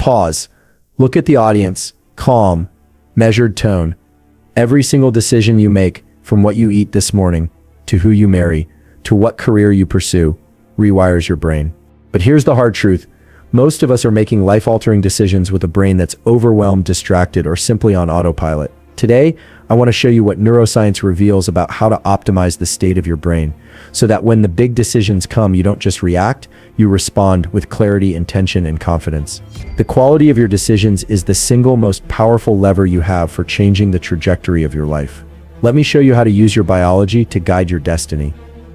Pause. Look at the audience. Calm, measured tone. Every single decision you make, from what you eat this morning, to who you marry, to what career you pursue, rewires your brain. But here's the hard truth. Most of us are making life-altering decisions with a brain that's overwhelmed, distracted, or simply on autopilot. Today, I want to show you what neuroscience reveals about how to optimize the state of your brain, so that when the big decisions come, you don't just react, you respond with clarity, intention, and confidence. The quality of your decisions is the single most powerful lever you have for changing the trajectory of your life. Let me show you how to use your biology to guide your destiny.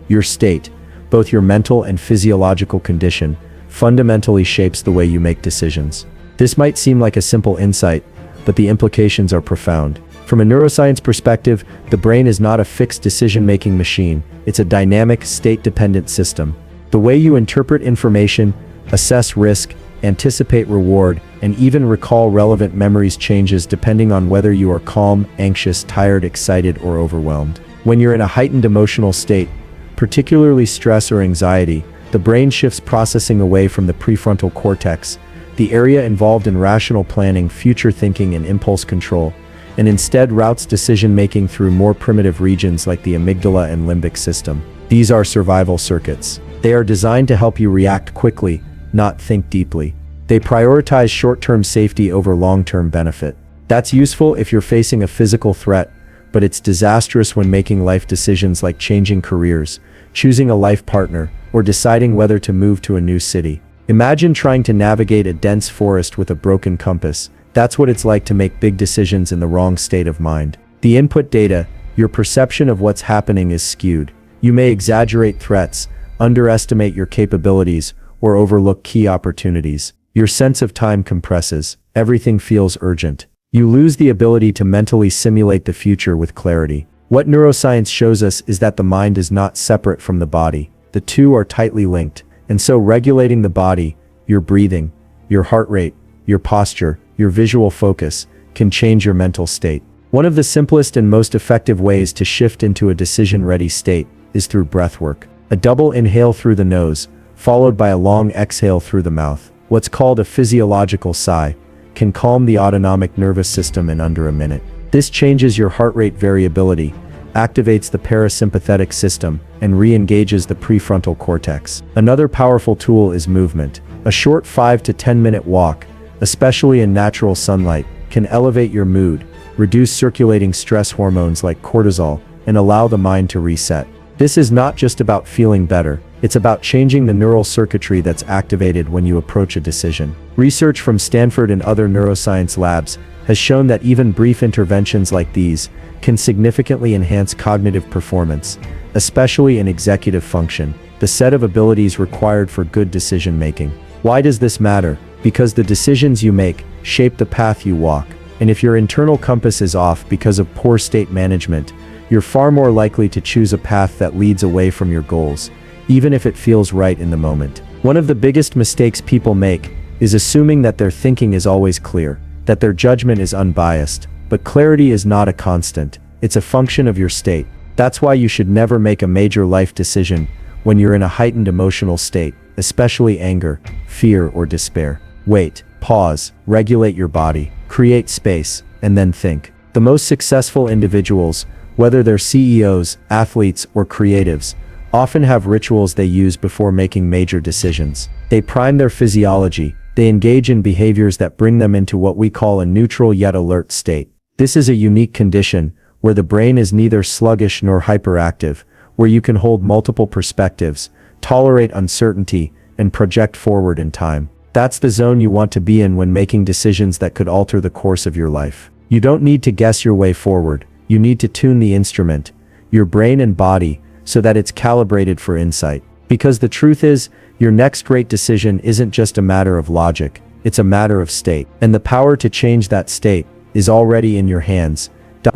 Your state, both your mental and physiological condition, fundamentally shapes the way you make decisions. This might seem like a simple insight, but the implications are profound. From a neuroscience perspective, the brain is not a fixed decision-making machine. It's a dynamic, state-dependent system. The way you interpret information, assess risk, anticipate reward, and even recall relevant memories changes depending on whether you are calm, anxious, tired, excited, or overwhelmed. When you're in a heightened emotional state, particularly stress or anxiety, the brain shifts processing away from the prefrontal cortex, the area involved in rational planning, future thinking, and impulse control, and instead routes decision-making through more primitive regions like the amygdala and limbic system. These are survival circuits. They are designed to help you react quickly, not think deeply. They prioritize short-term safety over long-term benefit. That's useful if you're facing a physical threat, but it's disastrous when making life decisions like changing careers, choosing a life partner, or deciding whether to move to a new city. Imagine trying to navigate a dense forest with a broken compass. That's what it's like to make big decisions in the wrong state of mind. The input data, your perception of what's happening, is skewed. You may exaggerate threats, underestimate your capabilities, or overlook key opportunities. Your sense of time compresses. Everything feels urgent. You lose the ability to mentally simulate the future with clarity. What neuroscience shows us is that the mind is not separate from the body. The two are tightly linked. And so regulating the body, your breathing, your heart rate, your posture, your visual focus, can change your mental state. One of the simplest and most effective ways to shift into a decision-ready state is through breathwork. A double inhale through the nose, followed by a long exhale through the mouth, what's called a physiological sigh, can calm the autonomic nervous system in under a minute. This changes your heart rate variability, activates the parasympathetic system, and re-engages the prefrontal cortex. Another powerful tool is movement. A short 5 to 10 minute walk, especially in natural sunlight, can elevate your mood, reduce circulating stress hormones like cortisol, and allow the mind to reset. This is not just about feeling better, it's about changing the neural circuitry that's activated when you approach a decision. Research from Stanford and other neuroscience labs has shown that even brief interventions like these can significantly enhance cognitive performance, especially in executive function, the set of abilities required for good decision-making. Why does this matter? Because the decisions you make shape the path you walk. And if your internal compass is off because of poor state management, you're far more likely to choose a path that leads away from your goals, even if it feels right in the moment. One of the biggest mistakes people make is assuming that their thinking is always clear, that their judgment is unbiased. But clarity is not a constant, it's a function of your state. That's why you should never make a major life decision when you're in a heightened emotional state, especially anger, fear, or despair. Wait, pause, regulate your body, create space, and then think. The most successful individuals, whether they're CEOs, athletes, or creatives, often have rituals they use before making major decisions. They prime their physiology, they engage in behaviors that bring them into what we call a neutral yet alert state. This is a unique condition, where the brain is neither sluggish nor hyperactive, where you can hold multiple perspectives, tolerate uncertainty, and project forward in time. That's the zone you want to be in when making decisions that could alter the course of your life. You don't need to guess your way forward, you need to tune the instrument, your brain and body, so that it's calibrated for insight. Because the truth is, your next great decision isn't just a matter of logic, it's a matter of state. And the power to change that state is already in your hands.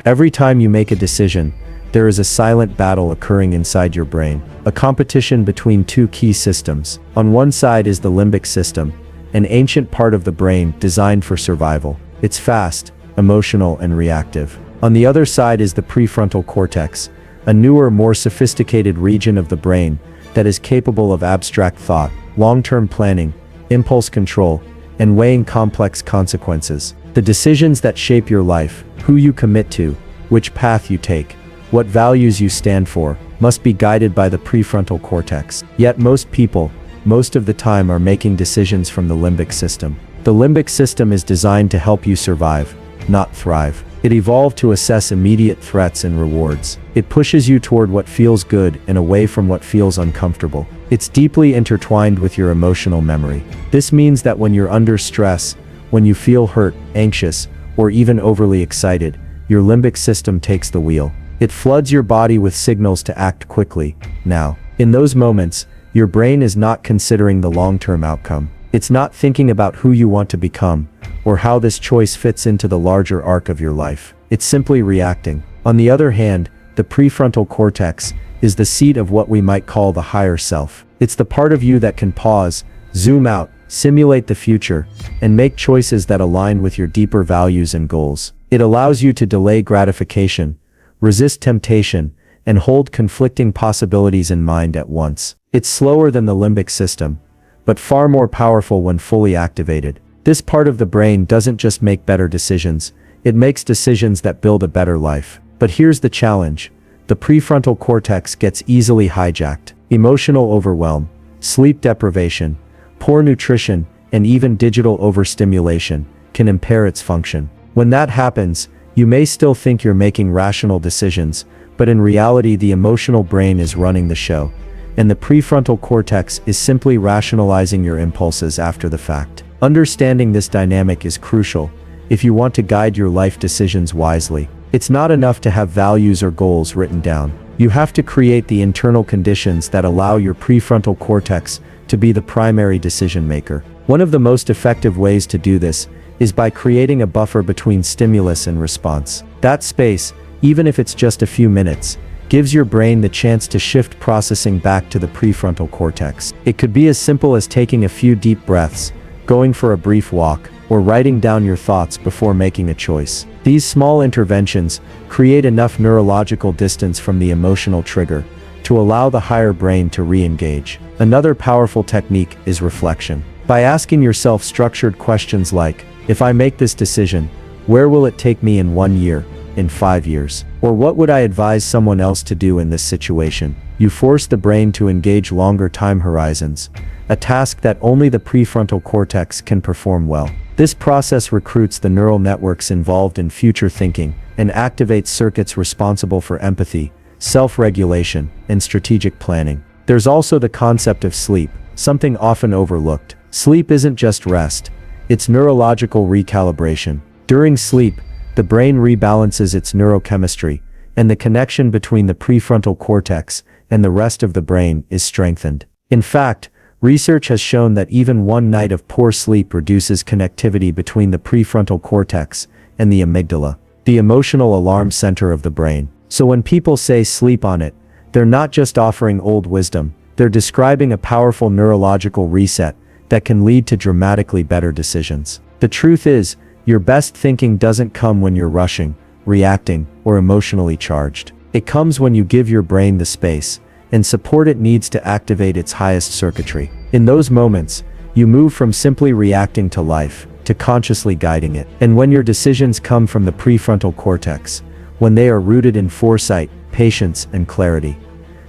Every time you make a decision, there is a silent battle occurring inside your brain, a competition between two key systems. On one side is the limbic system, an ancient part of the brain designed for survival. It's fast, emotional, and reactive. On the other side is the prefrontal cortex, a newer, more sophisticated region of the brain that is capable of abstract thought, long-term planning, impulse control, and weighing complex consequences. The decisions that shape your life, who you commit to, which path you take, what values you stand for, must be guided by the prefrontal cortex. Yet most people, most of the time, are making decisions from the limbic system. The limbic system is designed to help you survive, not thrive. It evolved to assess immediate threats and rewards. It pushes you toward what feels good and away from what feels uncomfortable. It's deeply intertwined with your emotional memory. This means that when you're under stress, when you feel hurt, anxious, or even overly excited, your limbic system takes the wheel. It floods your body with signals to act quickly, now. In those moments, your brain is not considering the long-term outcome. It's not thinking about who you want to become, or how this choice fits into the larger arc of your life. It's simply reacting. On the other hand, the prefrontal cortex is the seat of what we might call the higher self. It's the part of you that can pause, zoom out, simulate the future, and make choices that align with your deeper values and goals. It allows you to delay gratification, resist temptation, and hold conflicting possibilities in mind at once. It's slower than the limbic system, but far more powerful when fully activated. This part of the brain doesn't just make better decisions, it makes decisions that build a better life. But here's the challenge. The prefrontal cortex gets easily hijacked. Emotional overwhelm, sleep deprivation, poor nutrition, and even digital overstimulation can impair its function. When that happens, you may still think you're making rational decisions, but in reality the emotional brain is running the show, and the prefrontal cortex is simply rationalizing your impulses after the fact. Understanding this dynamic is crucial if you want to guide your life decisions wisely. It's not enough to have values or goals written down. You have to create the internal conditions that allow your prefrontal cortex to be the primary decision maker. One of the most effective ways to do this is by creating a buffer between stimulus and response. That space, even if it's just a few minutes, gives your brain the chance to shift processing back to the prefrontal cortex. It could be as simple as taking a few deep breaths, going for a brief walk, or writing down your thoughts before making a choice. These small interventions create enough neurological distance from the emotional trigger to allow the higher brain to re-engage. Another powerful technique is reflection. By asking yourself structured questions like, if I make this decision, where will it take me in 1 year, in 5 years? Or what would I advise someone else to do in this situation? You force the brain to engage longer time horizons, a task that only the prefrontal cortex can perform well. This process recruits the neural networks involved in future thinking and activates circuits responsible for empathy, self-regulation, and strategic planning. There's also the concept of sleep, something often overlooked. Sleep isn't just rest, it's neurological recalibration. During sleep, the brain rebalances its neurochemistry, and the connection between the prefrontal cortex and the rest of the brain is strengthened. In fact, research has shown that even one night of poor sleep reduces connectivity between the prefrontal cortex and the amygdala, the emotional alarm center of the brain. So when people say sleep on it, they're not just offering old wisdom, they're describing a powerful neurological reset that can lead to dramatically better decisions. The truth is, your best thinking doesn't come when you're rushing, reacting, or emotionally charged. It comes when you give your brain the space and support it needs to activate its highest circuitry. In those moments, you move from simply reacting to life to consciously guiding it. And when your decisions come from the prefrontal cortex, when they are rooted in foresight, patience, and clarity,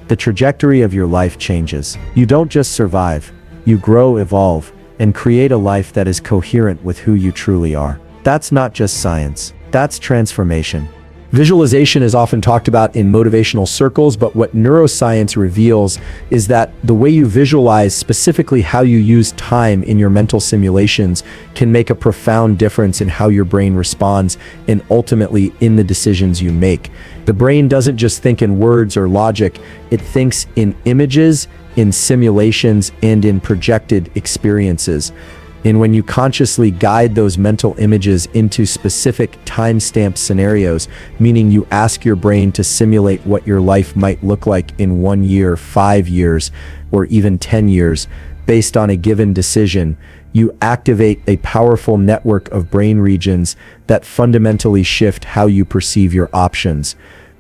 the trajectory of your life changes. You don't just survive, you grow, evolve, and create a life that is coherent with who you truly are. That's not just science, that's transformation. Visualization is often talked about in motivational circles, but what neuroscience reveals is that the way you visualize, specifically how you use time in your mental simulations, can make a profound difference in how your brain responds and ultimately in the decisions you make. The brain doesn't just think in words or logic, it thinks in images, in simulations, and in projected experiences. And when you consciously guide those mental images into specific time-stamped scenarios, meaning you ask your brain to simulate what your life might look like in 1 year, 5 years, or even 10 years, based on a given decision, you activate a powerful network of brain regions that fundamentally shift how you perceive your options,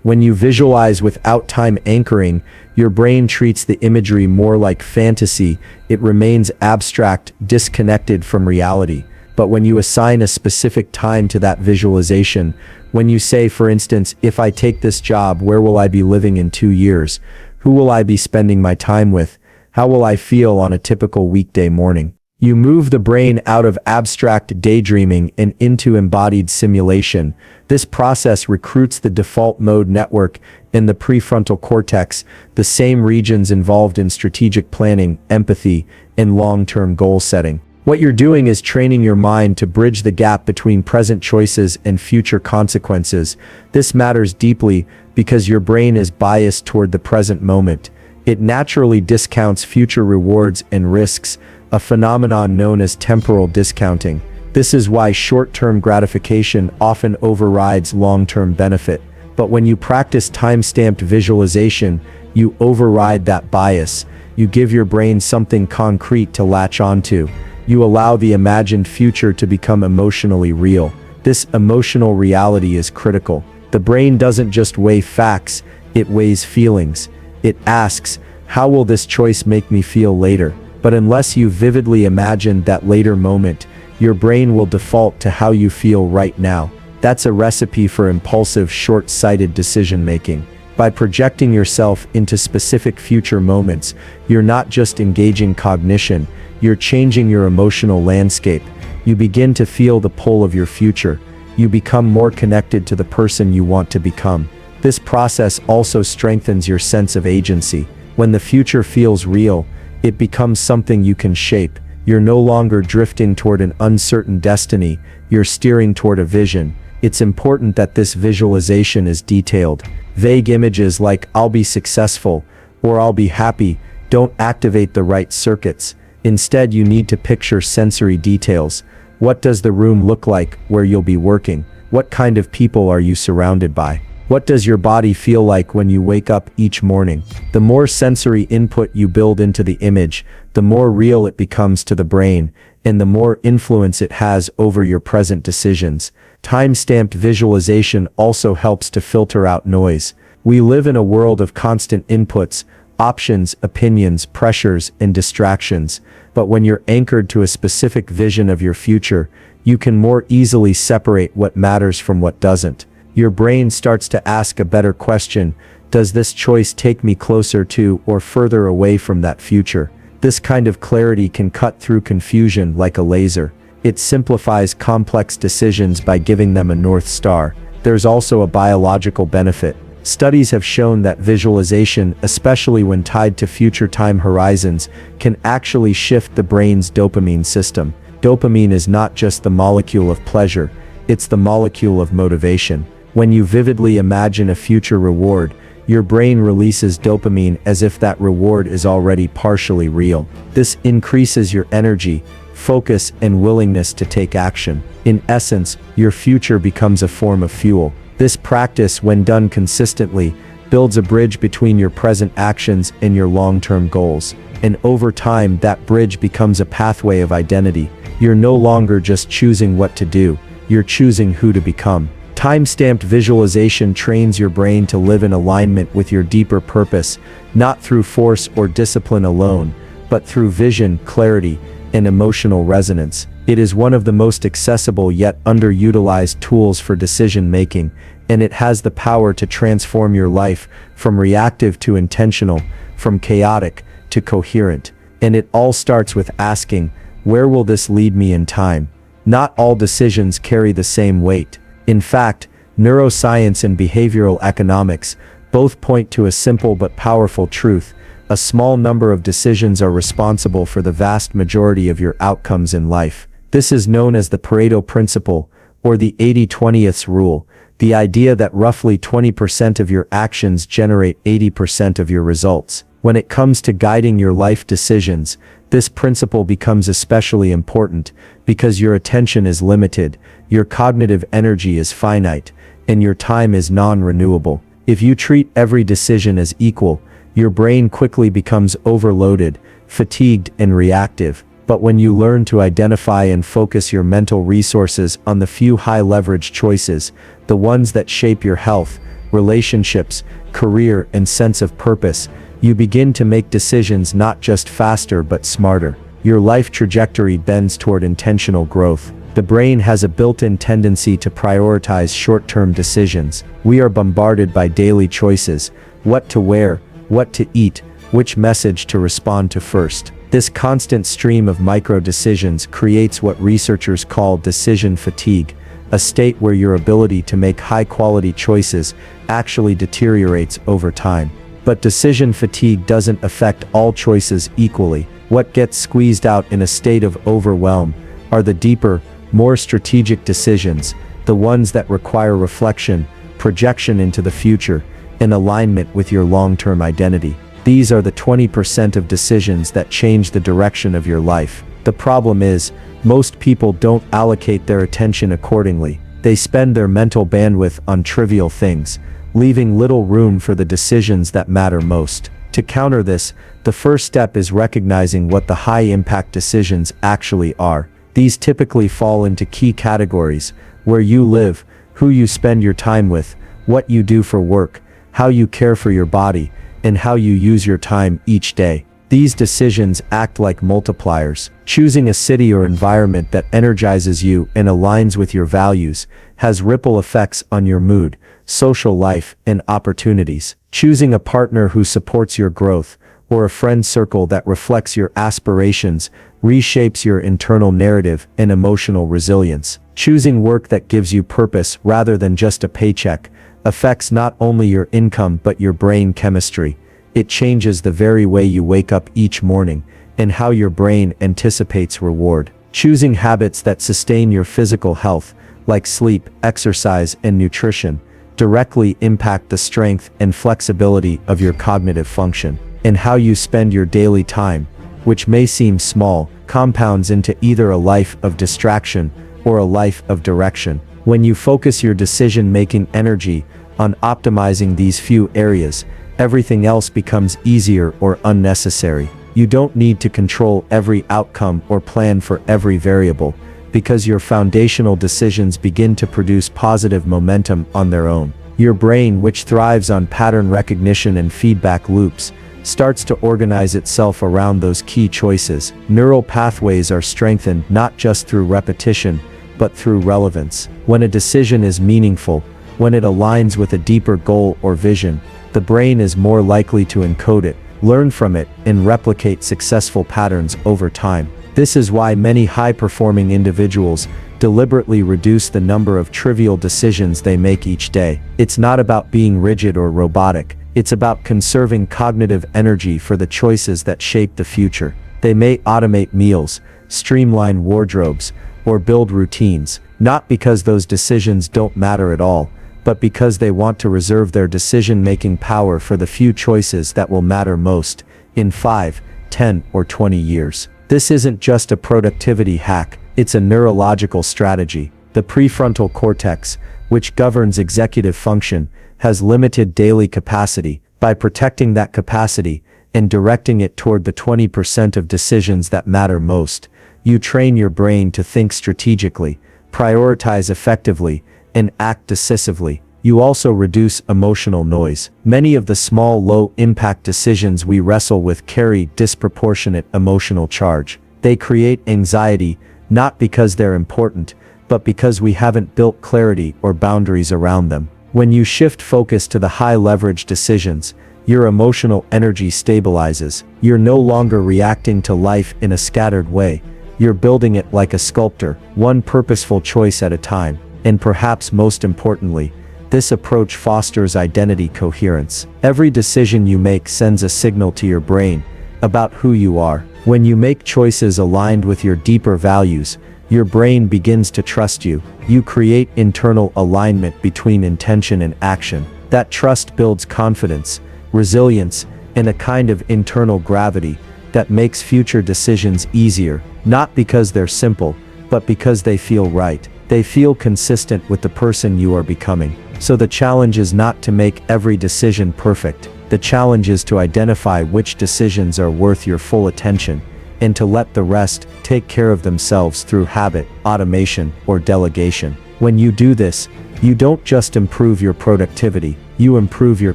When you visualize without time anchoring, your brain treats the imagery more like fantasy. It remains abstract, disconnected from reality. But when you assign a specific time to that visualization, when you say, for instance, if I take this job, where will I be living in 2 years? Who will I be spending my time with? How will I feel on a typical weekday morning? You move the brain out of abstract daydreaming and into embodied simulation. This process recruits the default mode network in the prefrontal cortex, the same regions involved in strategic planning, empathy, and long-term goal setting. What you're doing is training your mind to bridge the gap between present choices and future consequences. This matters deeply because your brain is biased toward the present moment. It naturally discounts future rewards and risks, a phenomenon known as temporal discounting. This is why short-term gratification often overrides long-term benefit. But when you practice time-stamped visualization, you override that bias. You give your brain something concrete to latch onto. You allow the imagined future to become emotionally real. This emotional reality is critical. The brain doesn't just weigh facts, it weighs feelings. It asks, how will this choice make me feel later? But unless you vividly imagine that later moment, your brain will default to how you feel right now. That's a recipe for impulsive, short-sighted decision-making. By projecting yourself into specific future moments, you're not just engaging cognition, you're changing your emotional landscape. You begin to feel the pull of your future. You become more connected to the person you want to become. This process also strengthens your sense of agency. When the future feels real, it becomes something you can shape. You're no longer drifting toward an uncertain destiny, you're steering toward a vision. It's important that this visualization is detailed. Vague images like "I'll be successful" or "I'll be happy" don't activate the right circuits. Instead, you need to picture sensory details. What does the room look like where you'll be working? What kind of people are you surrounded by? What does your body feel like when you wake up each morning? The more sensory input you build into the image, the more real it becomes to the brain, and the more influence it has over your present decisions. Time-stamped visualization also helps to filter out noise. We live in a world of constant inputs, options, opinions, pressures, and distractions. But when you're anchored to a specific vision of your future, you can more easily separate what matters from what doesn't. Your brain starts to ask a better question: does this choice take me closer to or further away from that future? This kind of clarity can cut through confusion like a laser. It simplifies complex decisions by giving them a North Star. There's also a biological benefit. Studies have shown that visualization, especially when tied to future time horizons, can actually shift the brain's dopamine system. Dopamine is not just the molecule of pleasure, it's the molecule of motivation. When you vividly imagine a future reward, your brain releases dopamine as if that reward is already partially real. This increases your energy, focus, and willingness to take action. In essence, your future becomes a form of fuel. This practice, when done consistently, builds a bridge between your present actions and your long-term goals. And over time, that bridge becomes a pathway of identity. You're no longer just choosing what to do, you're choosing who to become. Time-stamped visualization trains your brain to live in alignment with your deeper purpose, not through force or discipline alone, but through vision, clarity, and emotional resonance. It is one of the most accessible yet underutilized tools for decision-making, and it has the power to transform your life from reactive to intentional, from chaotic to coherent. And it all starts with asking, where will this lead me in time? Not all decisions carry the same weight. In fact, neuroscience and behavioral economics both point to a simple but powerful truth: a small number of decisions are responsible for the vast majority of your outcomes in life. This is known as the Pareto principle, or the 80-20th rule, the idea that roughly 20% of your actions generate 80% of your results. When it comes to guiding your life decisions, this principle becomes especially important because your attention is limited, your cognitive energy is finite, and your time is non-renewable. If you treat every decision as equal, your brain quickly becomes overloaded, fatigued, and reactive. But when you learn to identify and focus your mental resources on the few high-leverage choices, the ones that shape your health, relationships, career, and sense of purpose, you begin to make decisions not just faster but smarter. Your life trajectory bends toward intentional growth. The brain has a built-in tendency to prioritize short-term decisions. We are bombarded by daily choices: what to wear, what to eat, which message to respond to first. This constant stream of micro-decisions creates what researchers call decision fatigue, a state where your ability to make high-quality choices actually deteriorates over time. But decision fatigue doesn't affect all choices equally. What gets squeezed out in a state of overwhelm are the deeper, more strategic decisions, the ones that require reflection, projection into the future, and alignment with your long-term identity. These are the 20% of decisions that change the direction of your life. The problem is, most people don't allocate their attention accordingly. They spend their mental bandwidth on trivial things, leaving little room for the decisions that matter most. To counter this, the first step is recognizing what the high-impact decisions actually are. These typically fall into key categories: where you live, who you spend your time with, what you do for work, how you care for your body, and how you use your time each day. These decisions act like multipliers. Choosing a city or environment that energizes you and aligns with your values has ripple effects on your mood, social life, and opportunities. Choosing a partner who supports your growth, or a friend circle that reflects your aspirations, reshapes your internal narrative and emotional resilience. Choosing work that gives you purpose rather than just a paycheck affects not only your income but your brain chemistry. It changes the very way you wake up each morning and how your brain anticipates reward. Choosing habits that sustain your physical health, like sleep, exercise, and nutrition, directly impact the strength and flexibility of your cognitive function. And how you spend your daily time, which may seem small, compounds into either a life of distraction or a life of direction. When you focus your decision-making energy on optimizing these few areas, everything else becomes easier or unnecessary. You don't need to control every outcome or plan for every variable, because your foundational decisions begin to produce positive momentum on their own. Your brain, which thrives on pattern recognition and feedback loops, starts to organize itself around those key choices. Neural pathways are strengthened not just through repetition, but through relevance. When a decision is meaningful, when it aligns with a deeper goal or vision, the brain is more likely to encode it, learn from it, and replicate successful patterns over time. This is why many high-performing individuals deliberately reduce the number of trivial decisions they make each day. It's not about being rigid or robotic. It's about conserving cognitive energy for the choices that shape the future. They may automate meals, streamline wardrobes, or build routines, not because those decisions don't matter at all, but because they want to reserve their decision-making power for the few choices that will matter most in 5, 10, or 20 years. This isn't just a productivity hack, it's a neurological strategy. The prefrontal cortex, which governs executive function, has limited daily capacity. By protecting that capacity and directing it toward the 20% of decisions that matter most, you train your brain to think strategically, prioritize effectively, and act decisively. You also reduce emotional noise. Many of the small, low-impact decisions we wrestle with carry disproportionate emotional charge. They create anxiety, not because they're important, but because we haven't built clarity or boundaries around them. When you shift focus to the high-leverage decisions, your emotional energy stabilizes. You're no longer reacting to life in a scattered way. You're building it like a sculptor, one purposeful choice at a time. And perhaps most importantly, this approach fosters identity coherence. Every decision you make sends a signal to your brain about who you are. When you make choices aligned with your deeper values, your brain begins to trust you. You create internal alignment between intention and action. That trust builds confidence, resilience, and a kind of internal gravity that makes future decisions easier, not because they're simple, but because they feel right. They feel consistent with the person you are becoming. So the challenge is not to make every decision perfect. The challenge is to identify which decisions are worth your full attention, and to let the rest take care of themselves through habit, automation, or delegation. When you do this, you don't just improve your productivity, you improve your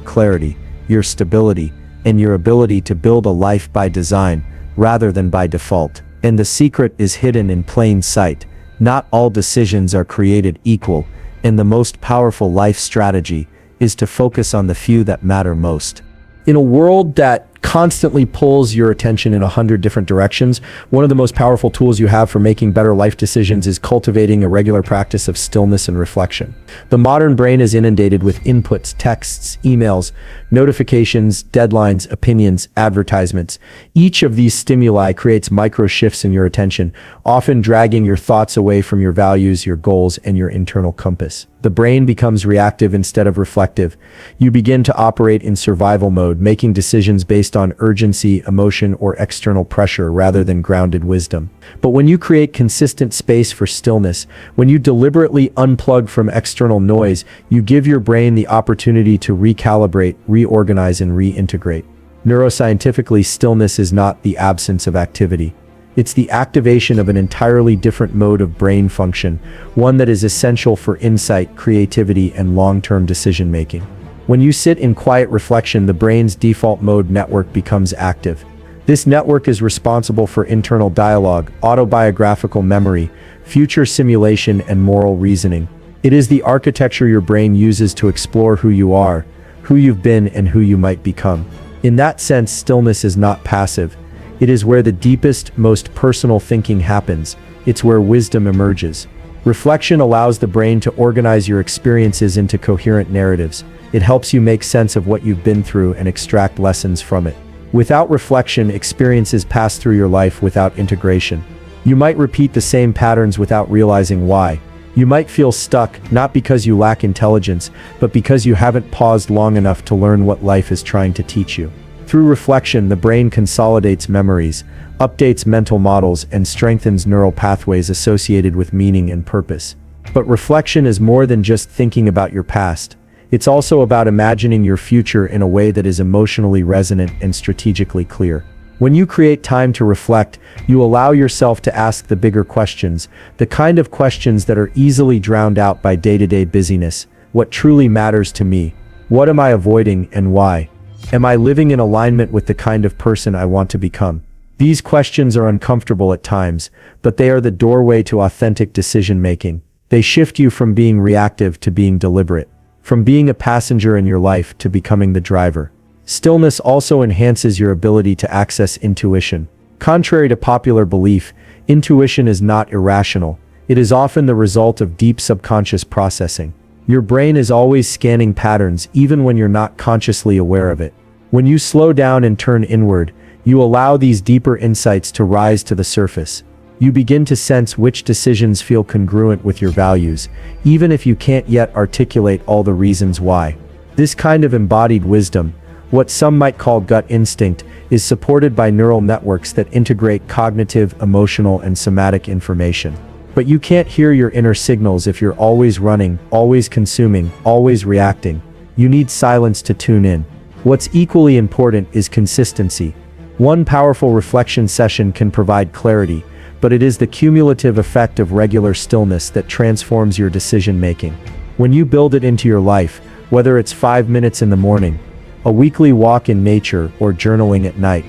clarity, your stability, and your ability to build a life by design, rather than by default. And the secret is hidden in plain sight. Not all decisions are created equal, and the most powerful life strategy is to focus on the few that matter most. In a world that constantly pulls your attention in 100 different directions, one of the most powerful tools you have for making better life decisions is cultivating a regular practice of stillness and reflection. The modern brain is inundated with inputs, texts, emails, notifications, deadlines, opinions, advertisements. Each of these stimuli creates micro shifts in your attention, often dragging your thoughts away from your values, your goals, and your internal compass. The brain becomes reactive instead of reflective. You begin to operate in survival mode, making decisions based on urgency, emotion, or external pressure rather than grounded wisdom. But when you create consistent space for stillness, when you deliberately unplug from external noise, you give your brain the opportunity to recalibrate, reorganize, and reintegrate. Neuroscientifically, stillness is not the absence of activity. It's the activation of an entirely different mode of brain function, one that is essential for insight, creativity, and long-term decision-making. When you sit in quiet reflection, the brain's default mode network becomes active. This network is responsible for internal dialogue, autobiographical memory, future simulation, and moral reasoning. It is the architecture your brain uses to explore who you are, who you've been, and who you might become. In that sense, stillness is not passive. It is where the deepest, most personal thinking happens. It's where wisdom emerges. Reflection allows the brain to organize your experiences into coherent narratives. It helps you make sense of what you've been through and extract lessons from it. Without reflection, experiences pass through your life without integration. You might repeat the same patterns without realizing why. You might feel stuck, not because you lack intelligence, but because you haven't paused long enough to learn what life is trying to teach you. Through reflection, the brain consolidates memories, updates mental models, and strengthens neural pathways associated with meaning and purpose. But reflection is more than just thinking about your past. It's also about imagining your future in a way that is emotionally resonant and strategically clear. When you create time to reflect, you allow yourself to ask the bigger questions, the kind of questions that are easily drowned out by day-to-day busyness. What truly matters to me? What am I avoiding, and why? Am I living in alignment with the kind of person I want to become? These questions are uncomfortable at times, but they are the doorway to authentic decision-making. They shift you from being reactive to being deliberate, from being a passenger in your life to becoming the driver. Stillness also enhances your ability to access intuition. Contrary to popular belief, intuition is not irrational. It is often the result of deep subconscious processing. Your brain is always scanning patterns even when you're not consciously aware of it. When you slow down and turn inward, you allow these deeper insights to rise to the surface. You begin to sense which decisions feel congruent with your values, even if you can't yet articulate all the reasons why. This kind of embodied wisdom, what some might call gut instinct, is supported by neural networks that integrate cognitive, emotional, and somatic information. But you can't hear your inner signals if you're always running, always consuming, always reacting. You need silence to tune in. What's equally important is consistency. One powerful reflection session can provide clarity, but it is the cumulative effect of regular stillness that transforms your decision-making. When you build it into your life, whether it's 5 minutes in the morning, a weekly walk in nature, or journaling at night,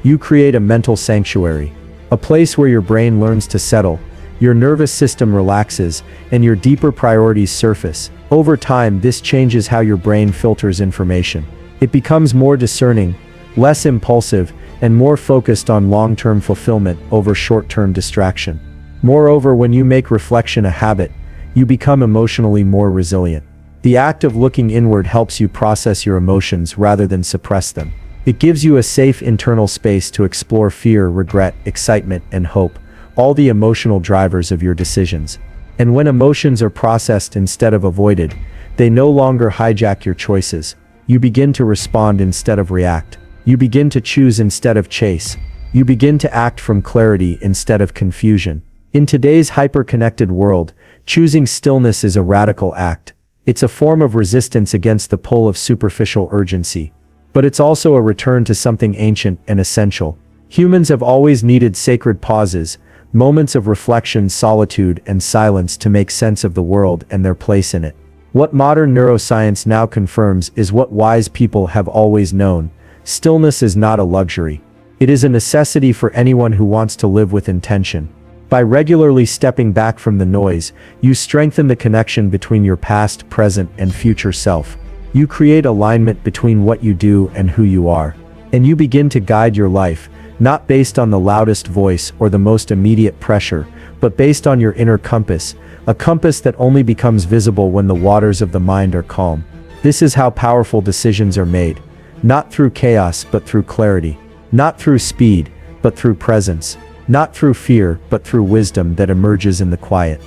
you create a mental sanctuary, a place where your brain learns to settle, your nervous system relaxes, and your deeper priorities surface. Over time, this changes how your brain filters information. It becomes more discerning, less impulsive, and more focused on long-term fulfillment over short-term distraction. Moreover, when you make reflection a habit, you become emotionally more resilient. The act of looking inward helps you process your emotions rather than suppress them. It gives you a safe internal space to explore fear, regret, excitement, and hope, all the emotional drivers of your decisions. And when emotions are processed instead of avoided, they no longer hijack your choices. You begin to respond instead of react. You begin to choose instead of chase. You begin to act from clarity instead of confusion. In today's hyper-connected world, choosing stillness is a radical act. It's a form of resistance against the pull of superficial urgency. But it's also a return to something ancient and essential. Humans have always needed sacred pauses, moments of reflection, solitude, and silence to make sense of the world and their place in it. What modern neuroscience now confirms is what wise people have always known: stillness is not a luxury. It is a necessity for anyone who wants to live with intention. By regularly stepping back from the noise, you strengthen the connection between your past, present, and future self. You create alignment between what you do and who you are. And you begin to guide your life, not based on the loudest voice or the most immediate pressure, but based on your inner compass, a compass that only becomes visible when the waters of the mind are calm. This is how powerful decisions are made, not through chaos but through clarity, not through speed but through presence, not through fear but through wisdom that emerges in the quiet.